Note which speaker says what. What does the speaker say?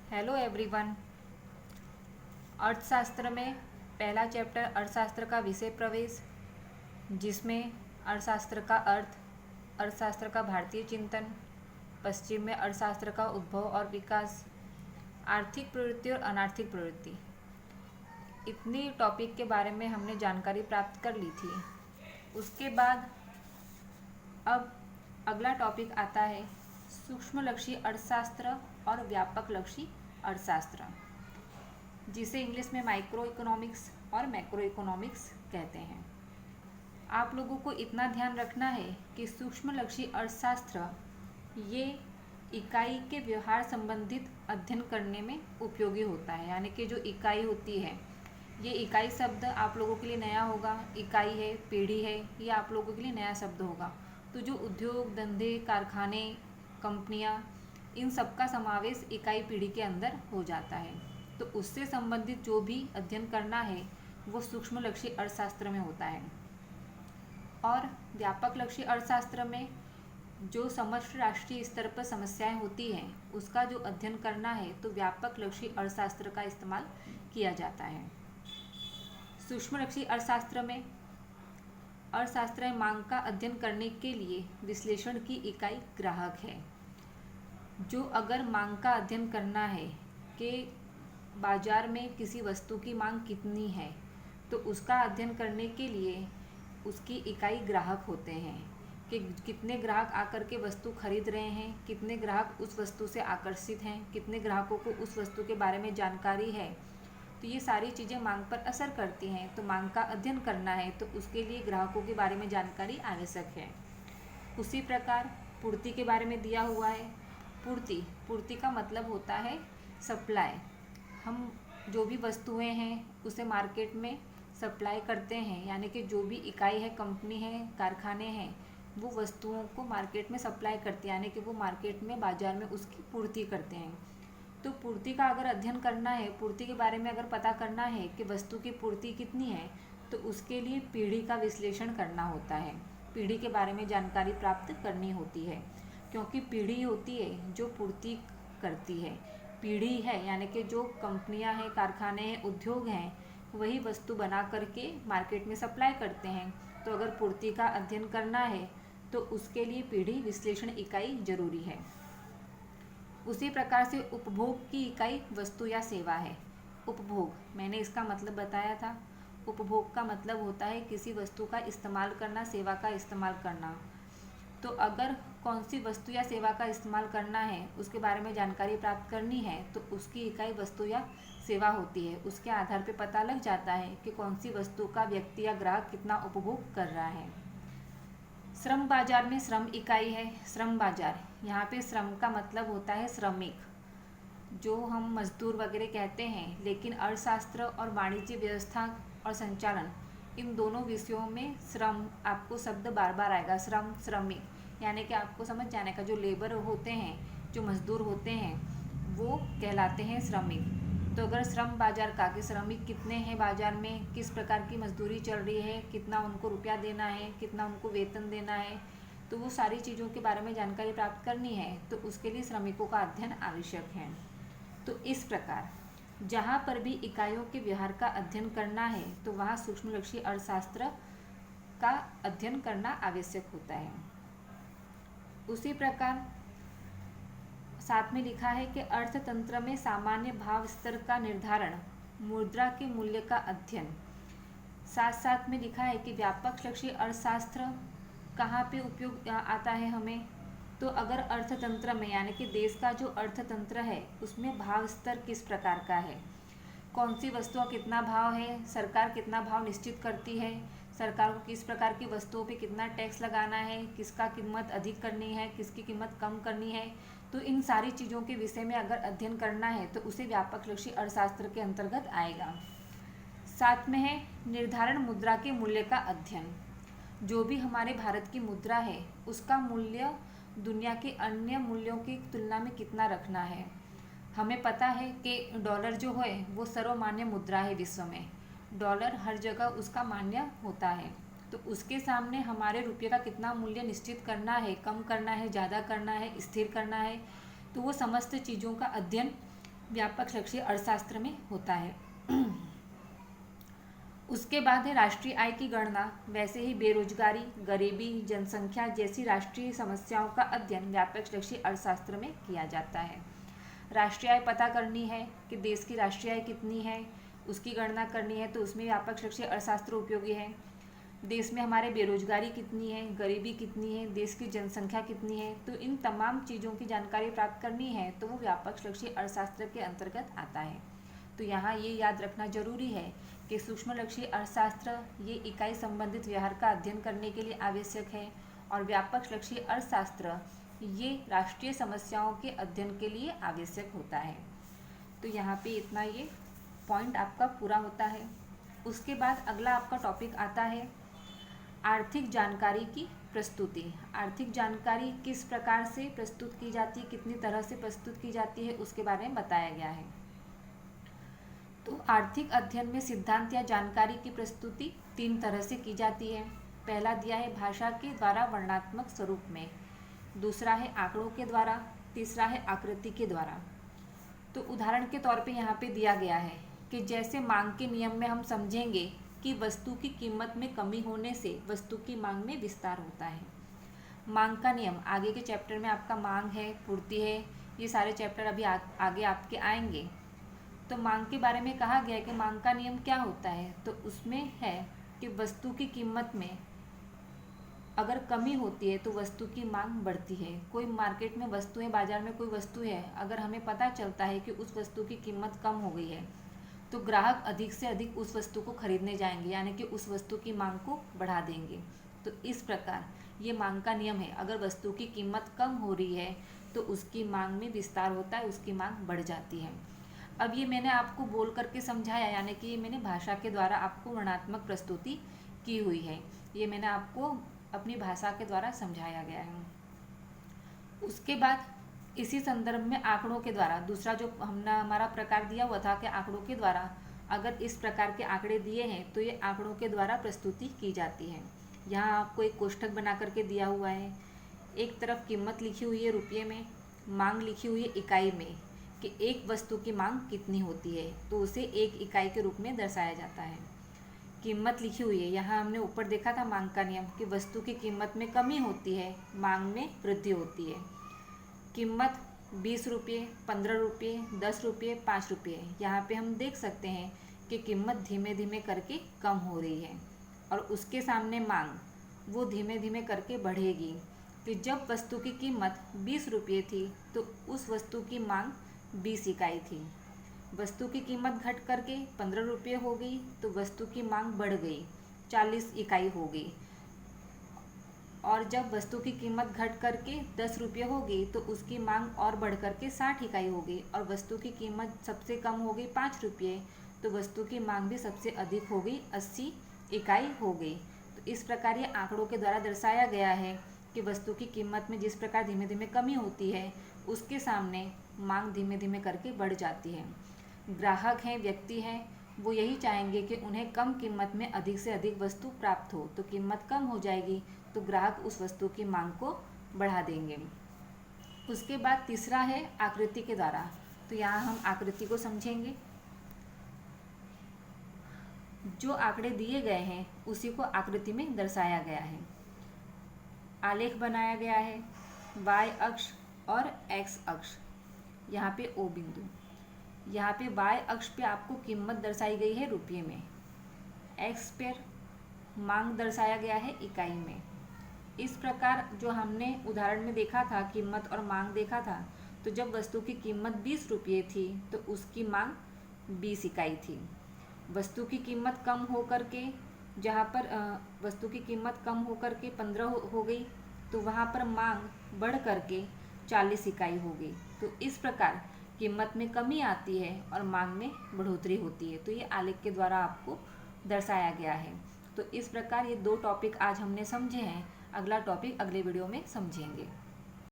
Speaker 1: Hello everyone. अर्थशास्त्र में पहला चैप्टर अर्थशास्त्र का विषय प्रवेश, जिसमें अर्थशास्त्र का अर्थ, अर्थशास्त्र का भारतीय चिंतन, पश्चिम में अर्थशास्त्र का उद्भव और विकास, आर्थिक प्रवृत्ति और अनार्थिक प्रवृत्ति, इतनी टॉपिक के बारे में हमने जानकारी प्राप्त कर ली थी। उसके बाद अब अगला टॉपिक आता है सूक्ष्मलक्षी अर्थशास्त्र और व्यापक लक्षी अर्थशास्त्र, जिसे इंग्लिश में माइक्रो इकोनॉमिक्स और मैक्रो इकोनॉमिक्स कहते हैं। आप लोगों को इतना ध्यान रखना है कि सूक्ष्मलक्षी अर्थशास्त्र ये इकाई के व्यवहार संबंधित अध्ययन करने में उपयोगी होता है। यानी कि जो इकाई होती है, ये इकाई शब्द आप लोगों के लिए नया होगा। इकाई है, पीढ़ी है, ये आप लोगों के लिए नया शब्द होगा। तो जो उद्योग, धंधे, कारखाने, कंपनियां, इन सब का समावेश इकाई पीढ़ी के अंदर हो जाता है। तो उससे संबंधित जो भी अध्ययन करना है वो सूक्ष्मलक्षी अर्थशास्त्र में होता है। और व्यापक लक्षी अर्थशास्त्र में जो समष्टि राष्ट्रीय स्तर पर समस्याएं होती हैं उसका जो अध्ययन करना है तो व्यापक लक्षी अर्थशास्त्र का इस्तेमाल किया जाता है। सूक्ष्मलक्षी अर्थशास्त्र में अर्थशास्त्र मांग का अध्ययन करने के लिए विश्लेषण की इकाई ग्राहक है। जो अगर मांग का अध्ययन करना है कि बाजार में किसी वस्तु की मांग कितनी है, तो उसका अध्ययन करने के लिए उसकी इकाई ग्राहक होते हैं कि कितने ग्राहक आकर के वस्तु खरीद रहे हैं, कितने ग्राहक उस वस्तु से आकर्षित हैं, कितने ग्राहकों को उस वस्तु के बारे में जानकारी है। तो ये सारी चीज़ें मांग पर असर करती हैं। तो मांग का अध्ययन करना है तो उसके लिए ग्राहकों के बारे में जानकारी आवश्यक है। उसी प्रकार पूर्ति के बारे में दिया हुआ है। पूर्ति का मतलब होता है सप्लाई। हम जो भी वस्तुएं हैं उसे मार्केट में सप्लाई करते हैं, यानी कि जो भी इकाई है, कंपनी है, कारखाने हैं, वो वस्तुओं को मार्केट में सप्लाई करते हैं, यानी कि वो मार्केट में, बाजार में उसकी पूर्ति करते हैं। तो पूर्ति का अगर अध्ययन करना है, पूर्ति के बारे में अगर पता करना है कि वस्तु की पूर्ति कितनी है, तो उसके लिए पीढ़ी का विश्लेषण करना होता है। पीढ़ी के बारे में जानकारी प्राप्त करनी होती है, क्योंकि पीढ़ी होती है जो पूर्ति करती है। पीढ़ी है यानी कि जो कंपनियां हैं, कारखाने हैं, उद्योग हैं, वही वस्तु बना करके मार्केट में सप्लाई करते हैं। तो अगर पूर्ति का अध्ययन करना है तो उसके लिए पीढ़ी विश्लेषण इकाई जरूरी है। उसी प्रकार से उपभोग की इकाई वस्तु या सेवा है। उपभोग, मैंने इसका मतलब बताया था। उपभोग का मतलब होता है किसी वस्तु का इस्तेमाल करना, सेवा का इस्तेमाल करना। तो अगर कौन सी वस्तु या सेवा का इस्तेमाल करना है उसके बारे में जानकारी प्राप्त करनी है तो उसकी इकाई वस्तु या सेवा होती है। उसके आधार पर पता लग जाता है कि कौन सी वस्तु का व्यक्ति या ग्राहक कितना उपभोग कर रहा है। श्रम बाजार में श्रम इकाई है। श्रम बाजार, यहाँ पे श्रम का मतलब होता है श्रमिक, जो हम मजदूर वगैरह कहते हैं। लेकिन अर्थशास्त्र और वाणिज्य व्यवस्था और संचालन, इन दोनों विषयों में श्रम आपको शब्द बार बार आएगा। श्रम, श्रमिक, यानी कि आपको समझ जाने का, जो लेबर होते हैं, जो मजदूर होते हैं, वो कहलाते हैं श्रमिक। तो अगर श्रम बाजार का कि श्रमिक कितने हैं बाजार में, किस प्रकार की मजदूरी चल रही है, कितना उनको रुपया देना है, कितना उनको वेतन देना है, तो वो सारी चीज़ों के बारे में जानकारी प्राप्त करनी है तो उसके लिए श्रमिकों का अध्ययन आवश्यक है। तो इस प्रकार जहाँ पर भी इकाइयों के व्यवहार का अध्ययन करना है तो वहाँ सूक्ष्मलक्षी अर्थशास्त्र का अध्ययन करना आवश्यक होता है। उसी प्रकार साथ में लिखा है कि अर्थतंत्र में सामान्य भाव स्तर का निर्धारण, मुद्रा के मूल्य का अध्ययन। साथ साथ में लिखा है कि व्यापक लक्षी अर्थशास्त्र कहाँ पे उपयोग आता है हमें, तो अगर अर्थतंत्र में, यानी कि देश का जो अर्थतंत्र है उसमें भाव स्तर किस प्रकार का है, कौन सी वस्तुओं कितना भाव है, सरकार कितना भाव निश्चित करती है, सरकार को किस प्रकार की वस्तुओं पे कितना टैक्स लगाना है, किसका कीमत अधिक करनी है, किसकी कीमत कम करनी है, तो इन सारी चीज़ों के विषय में अगर अध्ययन करना है तो उसे व्यापक लक्षी अर्थशास्त्र के अंतर्गत आएगा। साथ में है निर्धारण मुद्रा के मूल्य का अध्ययन। जो भी हमारे भारत की मुद्रा है उसका मूल्य दुनिया के अन्य मूल्यों की तुलना में कितना रखना है। हमें पता है कि डॉलर जो है वो सर्वमान्य मुद्रा है विश्व में। डॉलर हर जगह उसका मान्य होता है। तो उसके सामने हमारे रुपये का कितना मूल्य निश्चित करना है, कम करना है, ज़्यादा करना है, स्थिर करना है, तो वो समस्त चीज़ों का अध्ययन व्यापकलक्षी अर्थशास्त्र में होता है। उसके बाद है राष्ट्रीय आय की गणना। वैसे ही बेरोजगारी, गरीबी, जनसंख्या जैसी राष्ट्रीय समस्याओं का अध्ययन व्यापकलक्षी अर्थशास्त्र में किया जाता है। राष्ट्रीय आय पता करनी है कि देश की राष्ट्रीय आय कितनी है, उसकी गणना करनी है, तो उसमें व्यापकलक्षी अर्थशास्त्र उपयोगी है। देश में हमारे बेरोजगारी कितनी है, गरीबी कितनी है, देश की जनसंख्या कितनी है, तो इन तमाम चीज़ों की जानकारी प्राप्त करनी है तो वो व्यापकलक्षी अर्थशास्त्र के अंतर्गत आता है। तो यहाँ ये याद रखना जरूरी है कि सूक्ष्मलक्षी अर्थशास्त्र ये इकाई संबंधित व्यवहार का अध्ययन करने के लिए आवश्यक है, और व्यापकलक्षी अर्थशास्त्र ये राष्ट्रीय समस्याओं के अध्ययन के लिए आवश्यक होता है। तो यहाँ पे इतना ये पॉइंट आपका पूरा होता है। उसके बाद अगला आपका टॉपिक आता है आर्थिक जानकारी की प्रस्तुति। आर्थिक जानकारी किस प्रकार से प्रस्तुत की जाती है, कितनी तरह से प्रस्तुत की जाती है, उसके बारे में बताया गया है। तो आर्थिक अध्ययन में सिद्धांत या जानकारी की प्रस्तुति 3 तरह से की जाती है। पहला दिया है भाषा के द्वारा वर्णनात्मक स्वरूप में, दूसरा है आंकड़ों के द्वारा, तीसरा है आकृति के द्वारा। तो उदाहरण के तौर पे यहाँ पे दिया गया है कि जैसे मांग के नियम में हम समझेंगे कि वस्तु की कीमत में कमी होने से वस्तु की मांग में विस्तार होता है। मांग का नियम आगे के चैप्टर में आपका मांग है, पूर्ति है, ये सारे चैप्टर अभी आगे आपके आएंगे। तो मांग के बारे में कहा गया है कि मांग का नियम क्या होता है, तो उसमें है कि वस्तु की कीमत में अगर कमी होती है तो वस्तु की मांग बढ़ती है। कोई मार्केट में वस्तु है, बाजार में कोई वस्तु है, अगर हमें पता चलता है कि उस वस्तु की कीमत कम हो गई है तो ग्राहक अधिक से अधिक उस वस्तु को खरीदने जाएंगे, यानी कि उस वस्तु की मांग को बढ़ा देंगे। तो इस प्रकार ये मांग का नियम है, अगर वस्तु की कीमत कम हो रही है तो उसकी मांग में विस्तार होता है, उसकी मांग बढ़ जाती है। अब ये मैंने आपको बोल करके समझाया, यानी कि ये मैंने भाषा के द्वारा आपको वर्णनात्मक प्रस्तुति की हुई है, ये मैंने आपको अपनी भाषा के द्वारा समझाया गया है। उसके बाद इसी संदर्भ में आंकड़ों के द्वारा, दूसरा जो हमने हमारा प्रकार दिया हुआ था कि आंकड़ों के द्वारा, अगर इस प्रकार के आंकड़े दिए हैं तो ये आंकड़ों के द्वारा प्रस्तुति की जाती है। यहाँ आपको एक कोष्ठक बना करके दिया हुआ है, एक तरफ कीमत लिखी हुई है रुपये में, मांग लिखी हुई है इकाई में, कि एक वस्तु की मांग कितनी होती है, तो उसे एक इकाई के रूप में दर्शाया जाता है। कीमत लिखी हुई है, यहाँ हमने ऊपर देखा था मांग का नियम कि वस्तु की कीमत में कमी होती है, मांग में वृद्धि होती है। कीमत 20 रुपये, 15 रुपये, 10 रुपये, 5 रुपये, यहाँ पे हम देख सकते हैं कि कीमत धीमे धीमे करके कम हो रही है, और उसके सामने मांग वो धीमे धीमे करके बढ़ेगी। तो जब वस्तु की कीमत 20 रुपये थी तो उस वस्तु की मांग 20 इकाई थी। वस्तु की कीमत घट करके 15 रुपये हो गई तो वस्तु की मांग बढ़ गई, 40 इकाई हो गई। और जब वस्तु की कीमत घट करके 10 रुपये हो गई तो उसकी मांग और बढ़ करके 60 इकाई हो गई, और वस्तु की कीमत सबसे कम हो गई 5 रुपये, तो वस्तु की मांग भी सबसे अधिक हो गई, 80 इकाई हो गई। तो इस प्रकार ये आंकड़ों के द्वारा दर्शाया गया है कि वस्तु की कीमत में जिस प्रकार धीमे धीमे कमी होती है, उसके सामने मांग धीमे धीमे करके बढ़ जाती है। ग्राहक हैं, व्यक्ति हैं, वो यही चाहेंगे कि उन्हें कम कीमत में अधिक से अधिक वस्तु प्राप्त हो, तो कीमत कम हो जाएगी तो ग्राहक उस वस्तु की मांग को बढ़ा देंगे। उसके बाद तीसरा है आकृति के द्वारा। तो यहाँ हम आकृति को समझेंगे। जो आंकड़े दिए गए हैं उसी को आकृति में दर्शाया गया है। आलेख बनाया गया है, y अक्ष और x अक्ष, यहाँ पे O बिंदु, यहाँ पे y अक्ष पे आपको कीमत दर्शाई गई है रुपये में, x पर मांग दर्शाया गया है इकाई में। इस प्रकार जो हमने उदाहरण में देखा था, कीमत और मांग देखा था, तो जब वस्तु की कीमत 20 रुपये थी तो उसकी मांग 20 इकाई थी। वस्तु की कीमत कम हो करके जहाँ पर वस्तु की कीमत कम हो करके 15 हो गई तो वहाँ पर मांग बढ़ करके 40 इकाई हो गई। तो इस प्रकार कीमत में कमी आती है और मांग में बढ़ोतरी होती है। तो ये आलेख के द्वारा आपको दर्शाया गया है। तो इस प्रकार ये 2 टॉपिक आज हमने समझे हैं। अगला टॉपिक अगले वीडियो में समझेंगे।